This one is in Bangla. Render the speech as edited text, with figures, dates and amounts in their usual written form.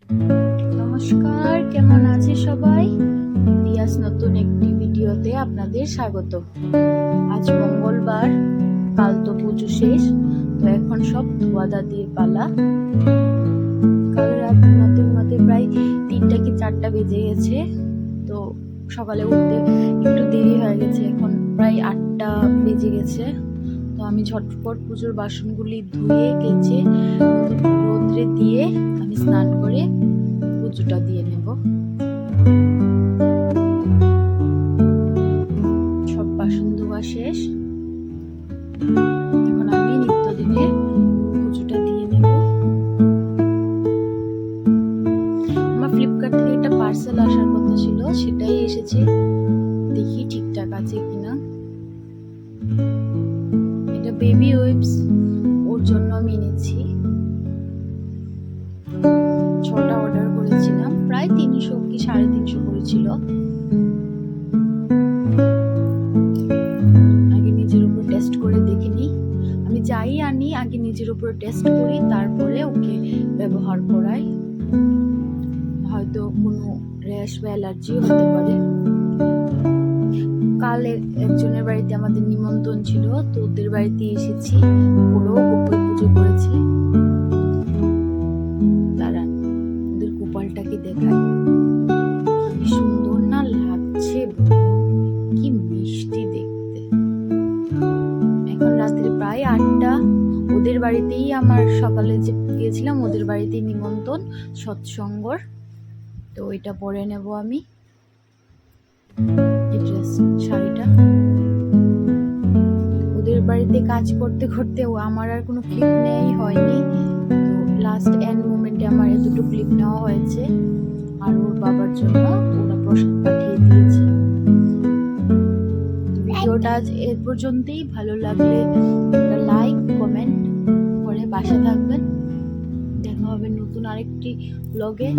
নমস্কার, কেমন আছে সবাই? দিয়াস নতুন একটি ভিডিওতে আপনাদের স্বাগত। আজ মঙ্গলবার, কাল তো পুজো শেষ, তো এখন সব ধোয়া দাদির পালা। কাল রাত ঘুমাতে প্রায় 3টা কি 4টা বেজে গেছে, তো সকালে উঠতে একটু দেরি হয়ে গেছে। এখন প্রায় 8টা বেজে গেছে। তো আমি ঝটপট পুজোর বাসনগুলি ধুয়ে কেচে রোদ্রে দিয়ে আমি স্নান করে পুজোটা দিয়ে নেব। সব বাসন ধোয়া শেষ, এখন আমি নিত্যদিনের পুজোটা দিয়ে নেব। আমার ফ্লিপকার্ট থেকে একটা পার্সেল আসার কথা ছিল, সেটাই এসেছে। দেখি ঠিকঠাক আছে কিনা। এটা বেবি ওয়েবস, ওর জন্য আমি এনেছি। 6টা অর্ডার করেছিলাম, প্রায় 300 কি 350 করেছিল। আগে নিজের উপর টেস্ট করে দেখে নিই। আমি যাই আনি আগে নিজের উপর টেস্ট করি, তারপরে ওকে ব্যবহার করাই। হয়তো কোনো র্যাশ বা অ্যালার্জিও হতে পারে। কাল একজনের বাড়িতে আমাদের নিমন্ত্রণ ছিল, তো ওদের বাড়িতে এসেছি। ওরাও গোপাল পুজো করেছে। দাঁড়ান, ওদের গোপালটাকে দেখাই। কি সুন্দর না লাগছে, কি মিষ্টি দেখতে। এখন রাত্রে প্রায় 8টা। ওদের বাড়িতেই আমার সকালে যে গিয়েছিলাম, ওদের বাড়িতেই নিমন্ত্রণ সৎসঙ্গর। তো এটা পরে নেব আমি, এই ড্রেস শাড়িটা। ওদের বাড়িতে কাজ করতে করতে আমার আর কোনো ক্লিপ নেওয়াই হয়নি। তো লাস্ট এন্ড মোমেন্টে আমার দুটো ক্লিপ নেওয়া হয়েছে, আর ওর বাবার জন্য ওরা প্রসাদ পাঠিয়ে দিয়েছে। ভিডিওটা আজ এর পর্যন্তই। ভালো লাগলে একটা লাইক কমেন্ট করে পাশে থাকবেন। দেখা হবে নতুন আরেকটি ব্লগে।